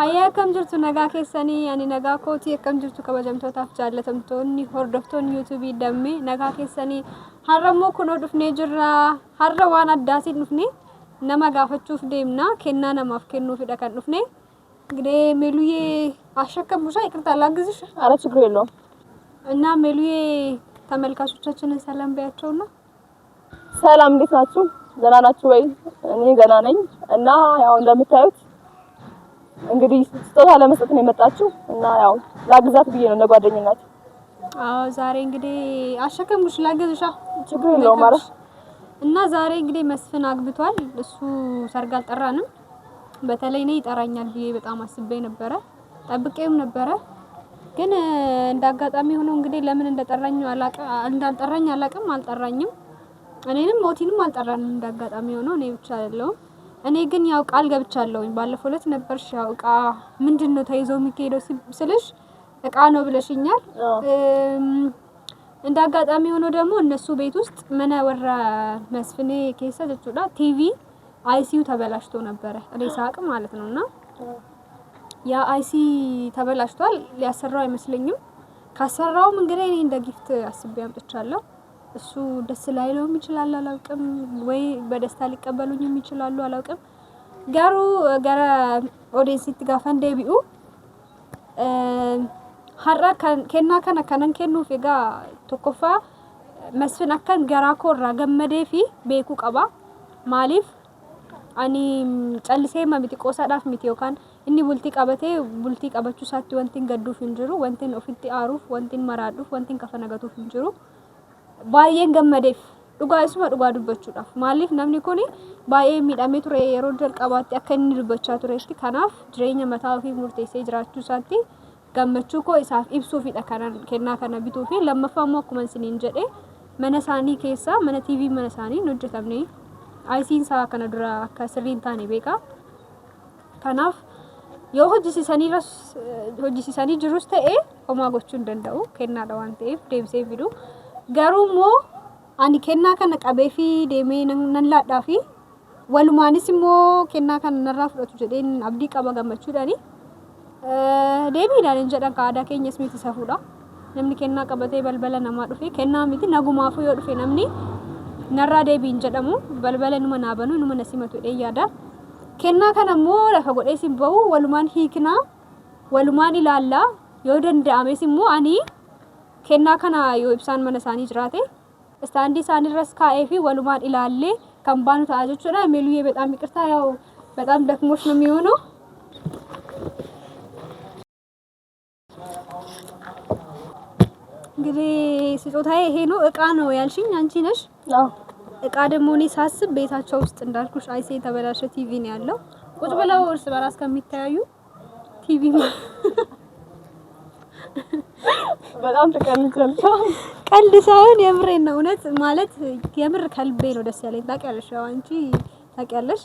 Ayyaa kam jirtu nagaa keessanii ani nagaa kooti akkam jirtu kabajamtootaaf jaallatamtoonni hordoftoonni YouTube dammee nagaa keessanii har'ammoo kunoo dhufnee jirra har'a waan addaatiin dhufne nama gaafachuuf deemna kennaa namaaf kennuufidha kan dhufne እንግዲህ ሜሉዬ አሸከምኩሽ ይቅርታ ላግዝሽ ኧረ ችግር የለውም እና ሜሉዬ ተመልካቾቻችንን ሰላም በያቸውና ሰላም እንዴት ናችሁ ደህና ናችሁ ወይ እኔ ገና ነኝ እና ያው እንደምታዩት እንግዲህ ስጦታ ለመስጠት ነው የመጣችሁ እና ያው ላግዛት ብዬ ነው ለጓደኛናት አዎ ዛሬ እንግዲህ አሸከምኩሽ ላግዝሻ ችግር የለውም ማለት እና ዛሬ እንግዲህ መስፍን አግብቷል እሱ ሰርግ አልጠራንም በተለይ ነው ይጠራኛል ብዬ በጣም አስቤ ነበር ጠብቄም ነበር ግን እንዳጋጣሚ ሆኖ እንግዲህ ለምን እንደጠራኝ እንዳልጠራኝ አላቅም አልጠራኝም እኔንም ሞቲንም አልጠራንም እንዳጋጣሚ ሆኖ እኔ ብቻ አይደለም እኔ ግን ያው ቃል ገብቻለሁ ባለፈው ዕለት ነበርሽ ያው እቃ ምንድነው ተይዞ የሚሄደው ስልሽ እቃ ነው ብለሽኛል እንዳጋጣሚ ሆኖ ደግሞ እነሱ ቤት ውስጥ ምን ወራ መስፍኔ ከሰደችውላ ቲቪ አይሲዩ ተበላሽቶ ነበር ሬሳቅ ማለት ነውና ያ አይሲ ተበላሽቷል ሊያሰራው አይመስልኝም ካሰራው እንግዲህ እኔ እንደ ጊፍት አስቤ አምጥቻለሁ እሱ ደስ ላይለውም ይችላል አላውቅም ወይ በደስታ ሊቀበሉኝም ይችላሉ አላውቅም ጋሩ ጋራ ኦዲየንስ ጋፋን ዴቢኡ ሀራ ከና ከነን ከኑ ፊጋ ተቆፋ መስፍን አከን ገራኮራ ገመዴፊ ቤኩ ቀባ ማሊፍ አኒ ጨልሴ ማሚቲ ቆሳዳፍ ሚቲዮካን እኒ ቡልቲ ቀበቴ ቡልቲ ቀበቹ ሳቲ ወንቲን ገዱፍ እንጅሩ ወንቲን ኦፊቲ አሩፍ ወንቲን መራዱፍ ወንቲን ከፈነገቱፍ እንጅሩ ባየን ገመዴፍ ዱጋይሱማ ዱጋ ዱበቹዳፍ ማሊፍ namni kuni baay'ee midhamee ture yeroo jalqabaatti akka inni dubbachaa turetti kanaaf jireenya mataa ofii murteessee jiraachuu isaatti gammachuu koo isaaf ibsuufidha kanan kennaa kana bituu fi lammaffaa immoo akkuma isiniin jedhe mana isaanii keessa mana TV mana isaanii hojjetamne ayisiin isaa kana dura akka sirriin taane beeka kanaaf yoo hojjisiisanii jirus ta'e homaa gochuu hin danda'u kennaadha waan ta'eef deebisee fidu garuu immoo ani kennaa kana qabee fi deemee nan laadhaa fi walumaanis immoo kennaa kana narraa fudhatu jedheen abdii qaba gammachuudhaani deebiidhaan jedhan aadaa keenyas miti safuudha namni kennaa qabatee balbala namaa dhufe kennaa miti nagumaafuu yoo dhufe namni narraa deebiin jedhamu balbala numa naabanu numa nasimatu yaada kennaa kana immoo lafa godhee simbahu walumaan hiiknaa walumaan ilaallaa yoo danda'ames immoo ani kennaa kana yoo ibsaan mana isaanii jiraate ስታንዲ ሳንድረስ ካኤፊ ወሉማን ኢላሌ ካምባኑ ታጆቹና ሜሉዬ በጣም ይቅርታ ያው በጣም ደክሞሽ ነው የሚሆነው እንግዲህ ስጦታዬ ይሄ ነው እቃ ነው ያልሽኝ አንቺ ነሽ አዎ እቃ ደግሞ እኔ ሳስብ ቤታቸው ውስጥ እንዳልኩሽ አይሴ ተበላሸ ቲቪ ነው ያለው ቁጭ ብለው እርስ በራስ ከሚታዩ ቲቪ በጣም ተቀንቻለሁ ቀልድ ሳይሆን የምሬን ነው እውነት ማለት የምር ከልቤ ነው ደስ ያለኝ ታውቂያለሽ ያው አንቺ ታውቂያለሽ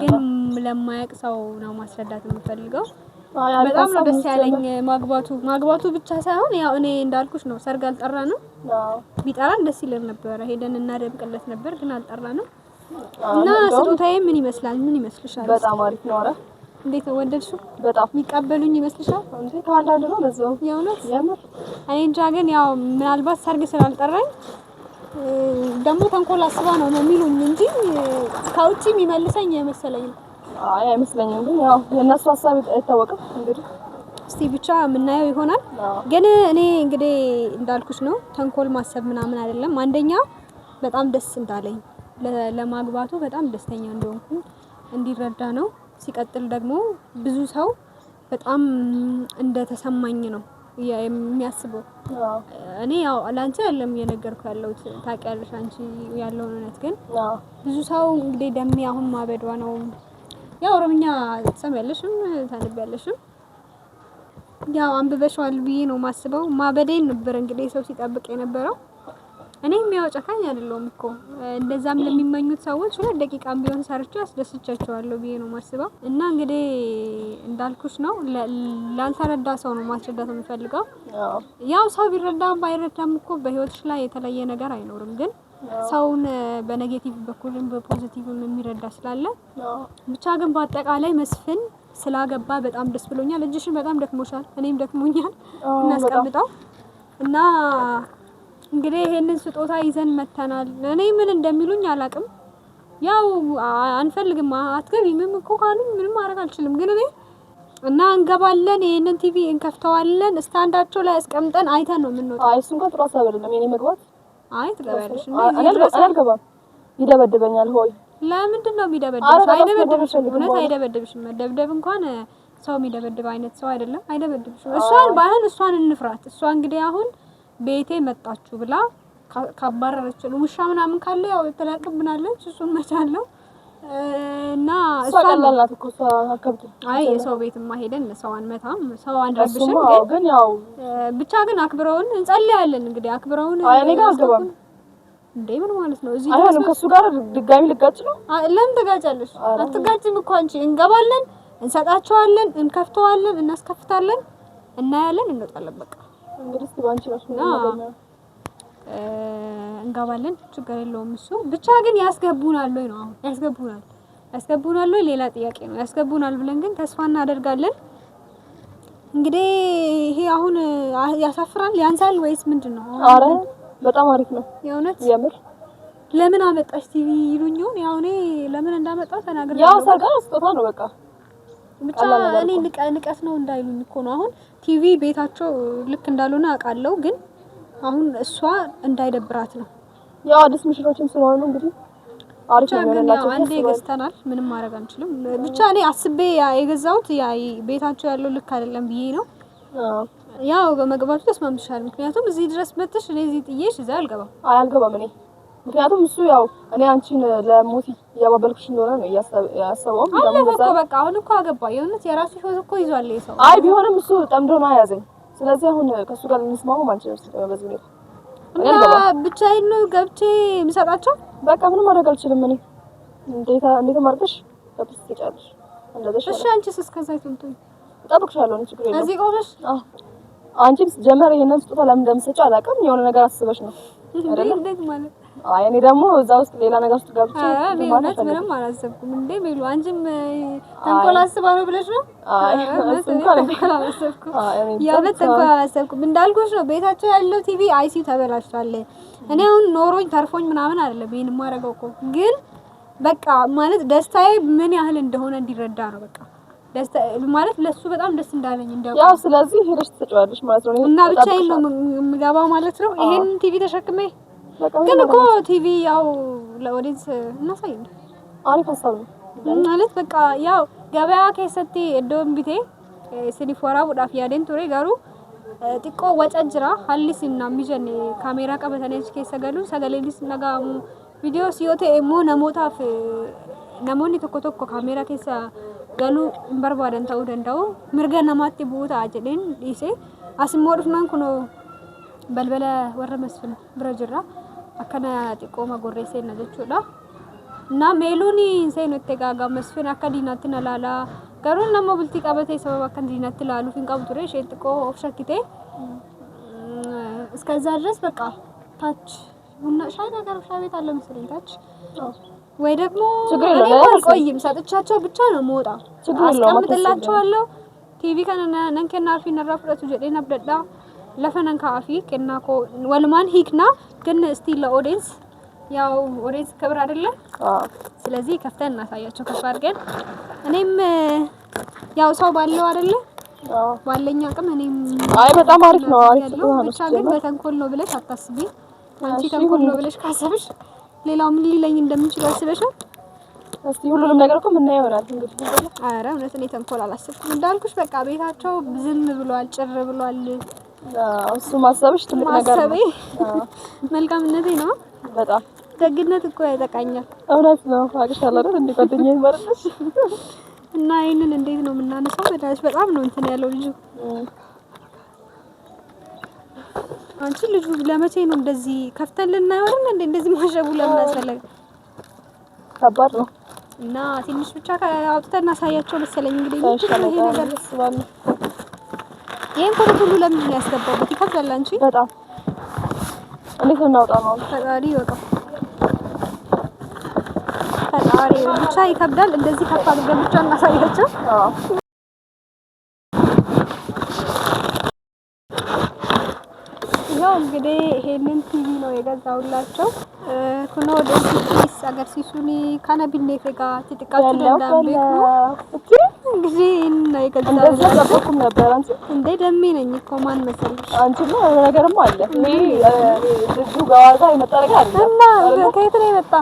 ግን ለማያቅ ሰው ነው ማስረዳት የምፈልገው በጣም ነው ደስ ያለኝ ማግባቱ ብቻ ሳይሆን ያው እኔ እንዳልኩሽ ነው ሰርግ አልጠራንም ቢጠራን ደስ ይለን ነበር ሄደን እናደምቅለት ነበር ግን አልጠራንም እና ስጦታዬ ምን ይመስልሻል በጣም አሪፍ ነው አረ እንዴት ወደድሽው በጣም የሚቀበሉኝ ይመስልሻል እንዴ ታላላለ ነው ለዛው የእውነት እኔ እንጃ ግን ያው ምናልባት ሰርግ ስላልጠራኝ ደግሞ ተንኮል አስባ ነው የሚሉኝ እንጂ ከውጪ የሚመልሰኝ የመሰለኝ አይ አይመስለኝም ግን ያው የነሱ ሐሳብ አይታወቅም እንግዲህ እስቲ ብቻ ምናየው ይሆናል ግን እኔ እንግዲህ እንዳልኩሽ ነው ተንኮል ማሰብ ምናምን አይደለም አንደኛ በጣም ደስ እንዳለኝ ለማግባቱ በጣም ደስተኛ እንደሆንኩ እንዲረዳ ነው ሲቀጥል ደግሞ ብዙ ሰው በጣም እንደተሰማኝ ነው የሚያስበው እኔ ያው ላንቺ አይደለም የነገርኩ ያለው ታውቂያለሽ አንቺ ያለው እውነት ግን ብዙ ሰው እንግዲህ ደሜ አሁን ማበዷ ነው ያው ኦሮምኛ ሰማያለሽም ታነቢያለሽም ያው አንብበሽዋል ብዬ ነው ማስበው ማበዴን ነበር እንግዲህ ሰው ሲጠብቅ የነበረው እኔም ያው ጨካኝ አይደለሁም እኮ እንደዛም ለሚመኙት ሰዎች 2 ደቂቃም ቢሆን ሰርቼ አስደስቻቸዋለሁ ብዬ ነው ማስበው እና እንግዲህ እንዳልኩሽ ነው ላልተረዳ ሰው ነው ማስረዳት የምፈልገው ያው ሰው ቢረዳም ባይረዳም እኮ በህይወትሽ ላይ የተለየ ነገር አይኖርም ግን ሰውን በኔጌቲቭ በኩልም በፖዚቲቭም የሚረዳ ስላለ ብቻ ግን በአጠቃላይ መስፍን ስላገባ በጣም ደስ ብሎኛል። እጅሽን በጣም ደክሞሻል፣ እኔም ደክሞኛል። እናስቀምጠው እና እንግዲህ ይሄንን ስጦታ ይዘን መተናል። እኔ ምን እንደሚሉኝ አላቅም። ያው አንፈልግም አትገቢም እኮ ካሉኝ ምንም ማድረግ አልችልም። ግን እኔ እና እንገባለን፣ ይሄንን ቲቪ እንከፍተዋለን፣ ስታንዳቸው ላይ አስቀምጠን አይተን ነው የምንወጣው። አይ እሱን ከጥሩ ሀሳብ አይደለም የኔ መግባት። አይ ትገባለሽ እንዴ? አልገባም። ይደበድበኛል ሆይ። ለምንድን ነው የሚደበድብሽ? አይደበድብሽም። እውነት አይደበድብሽም። መደብደብ እንኳን ሰው የሚደበድብ አይነት ሰው አይደለም። አይደበድብሽም። እሷን እንፍራት። እሷ እንግዲህ አሁን ቤቴ መጣችሁ ብላ ካባረረችን ውሻ ምናምን ካለ ያው ተላቅብናለች። እሱን መቻለው እና እሷ ቀላላት እኮ አከብቱ። አይ የሰው ቤትማ ሄደን ሰው አንመታም፣ ሰው አንረብሽም። ግን ያው ብቻ ግን አክብረውን እንጸልያለን። እንግዲህ አክብረውን አይ እኔ ጋር አልገባም እንዴ ምን ማለት ነው? እዚህ ድረስ ከሱ ጋር ድጋሚ ልጋጭ ነው? ለምን ትጋጫለሽ? አትጋጭም እኮ አንቺ። እንገባለን፣ እንሰጣቸዋለን፣ እንከፍተዋለን፣ እናስከፍታለን፣ እናያለን፣ እንወጣለን። በቃ እንግዲህ ባንቺ ነው እንገባለን። ችግር የለውም እሱ። ብቻ ግን ያስገቡናል ወይ ነው? አሁን ያስገቡናል ወይ ሌላ ጥያቄ ነው። ያስገቡናል ብለን ግን ተስፋ እናደርጋለን። እንግዲህ ይሄ አሁን ያሳፍራል፣ ያንሳል ወይስ ምንድነው? አረ በጣም አሪፍ ነው የእውነት። የምር ለምን አመጣሽ ቲቪ ይሉኝ ይሆን? ያው እኔ ለምን እንዳመጣው ተናግሬ ያው ሰርጋ ስጦታ ነው በቃ። ብቻ እኔ ንቀት ነው እንዳይሉኝ እኮ ነው። አሁን ቲቪ ቤታቸው ልክ እንዳልሆነ አውቃለሁ፣ ግን አሁን እሷ እንዳይደብራት ነው። ያው አዲስ ምሽሮችም ስለሆኑ እንግዲህ አሪፍ ነው ያላችሁ። አንዴ ገዝተናል፣ ምንም ማድረግ አንችልም። ብቻ እኔ አስቤ የገዛሁት ያ ቤታቸው ያለው ልክ አይደለም ብዬ ነው። ያው በመግባቱ ተስማምሻል። ምክንያቱም እዚህ ድረስ መጥተሽ እኔ እዚህ ጥዬሽ እዛ አልገባም። አልገባም እኔ ምክንያቱም እሱ ያው እኔ አንቺን ለሞቲ ያባበልኩሽ እንደሆነ ነው ያሰበው። በቃ አሁን እኮ አገባ። የእውነት የራሱ ህይወት እኮ ይዟል ሰው። አይ ቢሆንም እሱ ጠምዶ ነው ያዘኝ። ስለዚህ አሁን ከሱ ጋር እንስማማው ማለት ነው። በዚህ ነው እና ብቻዬን ነው ገብቼ የምሰጣቸው። በቃ ምንም ማድረግ አልችልም እኔ። እንዴት ማርገሽ ተጥስቻለሽ እንደዚህ። እሺ አንቺስ እስከዛ ይተንቱኝ እጠብቅሻለሁ። እኔ ችግር የለም። እዚህ ቆመሽ አንቺም ጀመረ ይሄንን ስጦታ ለምን እንደምትሰጪው አላውቅም። የሆነ ነገር አስበሽ ነው አይደል? እንዴት ማለት? አይ እኔ ደግሞ እዛ ውስጥ ሌላ ነገር ውስጥ ገብቼ ማለት ምንም አላሰብኩም። እንዴ ሜሉ አንቺም ተንኮል አስባ ነው ብለሽ ነው? አይ እሱን እንኳን አላሰብኩም። የእውነት ተንኮል አላሰብኩም። እንዳልኩሽ ነው ቤታቸው ያለው ቲቪ አይሲዩ ተበላሽቷል። እኔ አሁን ኖሮኝ ተርፎኝ ምናምን አይደለም ይሄን የማደርገው እኮ፣ ግን በቃ ማለት ደስታዬ ምን ያህል እንደሆነ እንዲረዳ ነው። በቃ ደስታ ማለት ለሱ በጣም ደስ እንዳለኝ እንደው ያው ስለዚህ ሄደሽ ትጫወታለሽ ማለት ነው። እና ብቻዬን ነው የምገባው ማለት ነው። ይሄን ቲቪ ተሸክሜ ግን እኮ ቲቪ ያው ለኦዲንስ እናሳይ አሪፍ ሀሳብ ነው ማለት በቃ ያው ገበያ ከሰቲ እዶም ቢቴ ሲኒፎራ ቡዳፍ ያደን ቱሬ ጋሩ ጢቆ ወጨጅራ ሀሊስና ሚጀን ካሜራ ቀበተነች ከሰገሉ ሰገሌሊስ ነጋሙ ቪዲዮ ሲዮቴ ኤሞ ነሞታፍ ነሞኒ tokko tokko ካሜራ ከሳ ገሉ እንበርባደን ታው ደንዳው ምርገ ነማቲ ቦታ አጀደን ዲሴ አስሞ ዱፍናን ኩኖ በልበለ ወረ መስፍን ብረጅራ አከና ጢቆማ ጎሬሴ ነጀቹዳ እና ሜሉኒ እንሰይ ነው ተጋጋ መስፍን አከዲናት ነላላ ገሩን ነሞ ብልቲ ቀበቴ ሰበብ አከዲናት ላሉ ፊንቃው ቱሬ ሸጥቆ ኦፍሸክቴ እስከዛ ድረስ በቃ ታች ቡና ሻይ ነገር ሻይ ቤት አለ መሰለኝ ታች ወይ ደግሞ እኔ አልቆይም ሰጥቻቸው ብቻ ነው የምወጣ። አስቀምጥላቸዋለሁ ቲቪ ከነና ነንከና አፊ ነራፍረቱ ጀዴና ብደዳ ለፈነን ካፊ ከናኮ ወልማን ሂክና ግን እስቲ ለኦዲንስ ያው ኦዲንስ ክብር አይደለ? ስለዚህ ከፍተን እናሳያቸው ከፍ አድርገን። እኔም ያው ሰው ባለው አይደለ? ባለኛ አቅም እኔም አይ በጣም አሪፍ ነው። አሪፍ ነው። ብቻ ግን በተንኮል ነው ብለሽ አታስቢ። አንቺ ተንኮል ነው ብለሽ ካሰብሽ ሌላው ምን ሊለኝ እንደምችል አስበሻል? እስቲ ሁሉንም ነገር እኮ ምን ያወራል እንግዲህ። አረ እውነት እኔ ተንኮል አላሰብኩም። እንዳልኩሽ በቃ ቤታቸው ዝም ብሏል፣ ጭር ብሏል። እሱ ማሰብሽ ትልቅ ነገር ነው። መልካምነቴ ነው። በጣም ደግነት እኮ ያጠቃኛል። እውነት ነው። አግሻለሁ አይደል? እንዴ ጓደኛዬ ማረጥሽ እና ይሄንን እንዴት ነው የምናነሳው? በጣም ነው እንትን ያለው ልጁ። አንቺ ልጁ ለመቼ ነው እንደዚህ ከፍተን ልናየው አይደል? እንደዚህ ማሸጉ ለምን አስፈለገ? ከባድ ነው እና ትንሽ ብቻ አውጥተን እናሳያቸው መሰለኝ። እንግዲህ ይሄ ነገር ተስባለ ይሄን ሁሉ ለምን ነው ያስገባው? ይከብዳል። አንቺ በጣም እንዴት እናውጣ ነው? ፈጣሪ በቃ ፈጣሪ ብቻ ይከብዳል። እንደዚህ ከፍ አድርገን ብቻ እናሳያቸው። እንግዲህ ይሄንን ቲቪ ነው የገዛውላቸው። ኩኖ ደስ አገርሲሱኒ ካና ቢኔፈጋ ትጥቃችሁ እንደምበቁ እንግዲህ እና የገዛውላቸው ነበር። አንቺ እንዴ ደሜ ነኝ እኮ ማን መሰለሽ? አንቺማ ነገርም አለ ልጁ ጋዋዛ የመጣ ነገር አለ እና ከየት ነው የመጣ?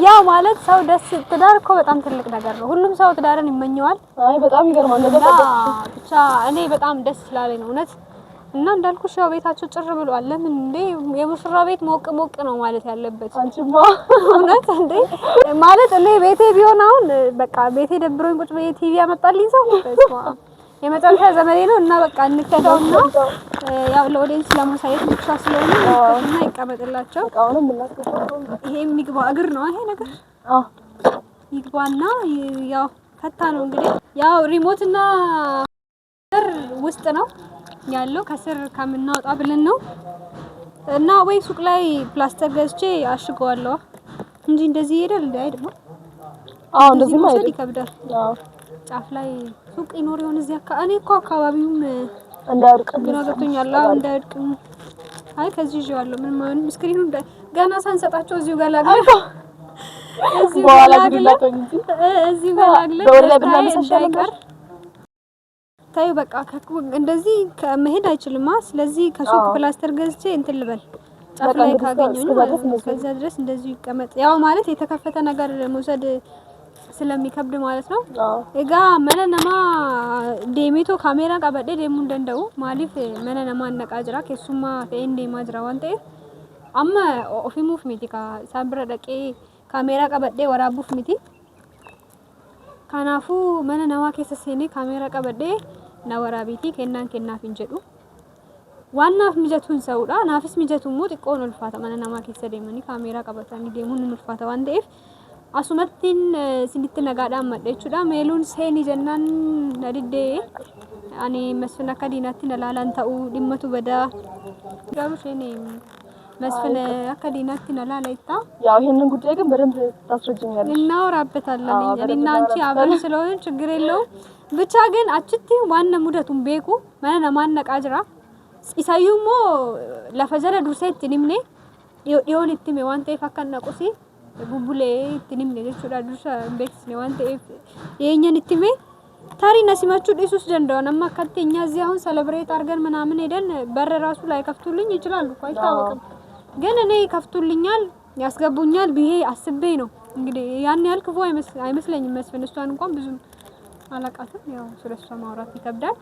ያ ማለት ሰው ደስ ትዳር እኮ በጣም ትልቅ ነገር ነው። ሁሉም ሰው ትዳርን ይመኘዋል። አይ በጣም ይገርማል ነገር ብቻ እኔ በጣም ደስ ስላለኝ ነው እውነት። እና እንዳልኩሽ ያው ቤታቸው ጭር ብሏል። ለምን እንዴ የሙሽራ ቤት ሞቅ ሞቅ ነው ማለት ያለበት። አንቺማ እውነት እንዴ ማለት እኔ ቤቴ ቢሆን አሁን በቃ ቤቴ ደብሮኝ ቁጭ ብዬ ቲቪ ያመጣልኝ ሰው የመጨረሻ ዘመኔ ነው። እና በቃ እንከታውና ያው ለኦዲየንስ ለማሳየት ብቻ ስለሆነ እና ይቀመጥላቸው። አሁንም እናስከታው ይሄ የሚግባ እግር ነው ይሄ ነገር ይግባና ያው ፈታ ነው እንግዲህ ያው ሪሞት እና ውስጥ ነው ያለው ከስር ከምናወጣ ብለን ነው። እና ወይ ሱቅ ላይ ፕላስተር ገዝቼ አሽገዋለሁ እንጂ እንደዚህ ይሄዳል እንዴ? አይደለም። እንደዚህ ማለት ይከብዳል። ጫፍ ላይ ሱቅ ይኖር ይሆን እዚህ እኔ እኮ አካባቢውም እንዳይወድቅ ግራ ገብቶኛል። እንዳይወድቅ አይ ከዚህ ይዤዋለሁ። ምን ማለት ስክሪኑ ገና ሳንሰጣቸው እዚሁ ጋር ላግለ እዚሁ ጋር ላግለ ታዩ በቃ እንደዚህ ከመሄድ አይችልማ። ስለዚህ ከሱቅ ፕላስተር ገዝቼ እንትን ልበል ጫፍ ላይ ካገኘኝ ከዛ ድረስ እንደዚህ ይቀመጥ። ያው ማለት የተከፈተ ነገር መውሰድ ስለሚከብድ ማለት ነው። እጋ መነነማ ዴሜቶ ካሜራ ቀበዴ ደሙ እንደንደው ማሊፍ መነነማ ነቃጅራ ከሱማ ተንዴ ማጅራ ወንቴ አማ ኦፊሙፍ ሚቲካ ሳብረ ደቄ ካሜራ ቀበዴ ወራቡፍ ሚቲ ካናፉ መነነማ ከሰሰኔ ካሜራ ቀበዴ ናወራቢቲ ከናን ከናፍ እንጀዱ ዋናፍ ሚጀቱን ሰውዳ ናፍስ ሚጀቱን ሞት ቆን ልፋታ መነነማ ከሰደመኒ ካሜራ ቀበታኒ ደሙን ልፋታ ወንዴፍ አሱመቲን ሲንት ነጋዳ መደቹዳ ሜሉን ሴኒ ጀናን ነዲዴ አኔ መስፍና ከዲናቲ ነላላን ታኡ ዲመቱ በዳ ጋሩ ሴኒ መስፍና ከዲናቲ ነላላይታ ያው ይሄንን ጉዳይ ግን በደንብ ታስረጅኛለሽ። እናወራበታለን እኔና አንቺ አብረን ስለሆነ ችግር የለውም። ብቻ ግን አችቲ ዋና ሙደቱን ቤኩ ማና ማነቃጅራ ኢሳዩሞ ለፈዘለ ዱርሴት ኒምኔ ዮን ኢትሜ ዋንቴ ፈከነቁሲ ቡቡሌ ኢትኒም ነቹዳ ዱርሳ ቤክስ ነው ዋንቴ የኛን ኢትሜ ታሪ ነሲማቹ ዲሱስ ጀንዳው ነማ ከተኛ እዚህ አሁን ሰለብሬት አርገን ምናምን ሄደን በር ራሱ ላይ ከፍቱልኝ ይችላል እኮ አይታወቅም። ግን እኔ ከፍቱልኛል ያስገቡኛል ብዬ አስቤ ነው እንግዲህ ያን ያህል ክፉ አይመስለኝም። መስፍን እሷን እንኳን ብዙ አላቃትም። ያው ስለሷ ማውራት ይከብዳል።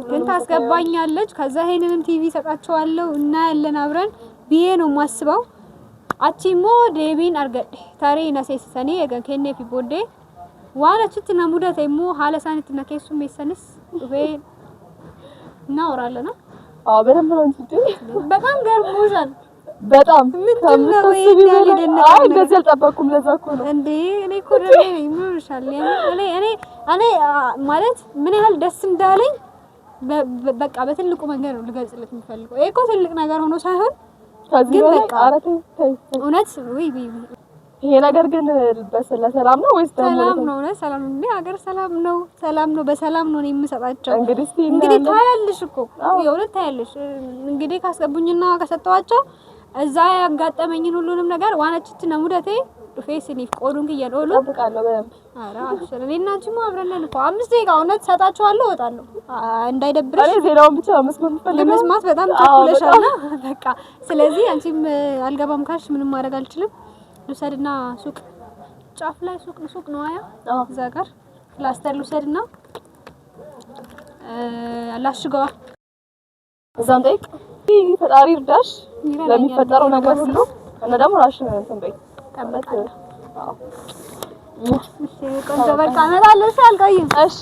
ግን ታስገባኛለች። ከዛ ይሄንንም ቲቪ ሰጣቸዋለሁ እና ያለን አብረን ብዬ ነው ማስበው። አቺሞ ዴቢን አርገድ ታሪ ነሴሰኒ የገን ከኔ ፊቦዴ ዋናችት ነሙዳት እሞ ሐለሳንት ነከሱ መሰንስ ዱቤ እናወራለና በደንብ ነው እንጂ በጣም ገርሞሻል። በጣም ምንድነው ይሄን እንደዚህ አልጠበቅኩም። ለዛ እኮ ነው እንዴ እኔ እኮ ደግሞ ይምርሻል። እኔ ማለት ምን ያህል ደስ እንዳለኝ በቃ በትልቁ መንገድ ነው ልገልጽልት የምፈልገው። ይሄ እኮ ትልቅ ነገር ሆኖ ሳይሆን ግን በቃ እውነት ወይ ይሄ ነገር ግን በሰላም ነው ወይስ ሰላም ነው? ሰላም ነው። ሀገር ሰላም ነው። በሰላም ነው የምሰጣቸው። እንግዲህ ታያለሽ እኮ የእውነት ታያለሽ። እንግዲህ ካስገቡኝና ከሰጠዋቸው እዛ ያጋጠመኝን ሁሉንም ነገር ዋናችት ነሙደቴ ፌስኒፍ ቆዱን ከየዶሉ ተጠብቃለሁ በደንብ። ኧረ አሽር እኔና አንቺ አብረን እኮ 5 ደቂቃ እውነት ሰጣቸዋለሁ፣ እወጣለሁ። እንዳይደብርሽ ዜናውን ብቻ መስማት በጣም ቸኩለሻል። በቃ ስለዚህ አንቺም አልገባም ካልሽ ምንም ማድረግ አልችልም። ልውሰድና ሱቅ ጫፍ ላይ ሱቅ ነው አያ እዛ ጋር ፕላስተር ልውሰድና አላሽገዋ እዛም ጠይቅ። ፈጣሪ እርዳሽ ለሚፈጠረው ነገር ሁሉ እና ደግሞ ራስሽን እንትን በይ ቀበጥ። እሺ ቆንጆ በቃ እመጣለሁ። አልቆይም። እሺ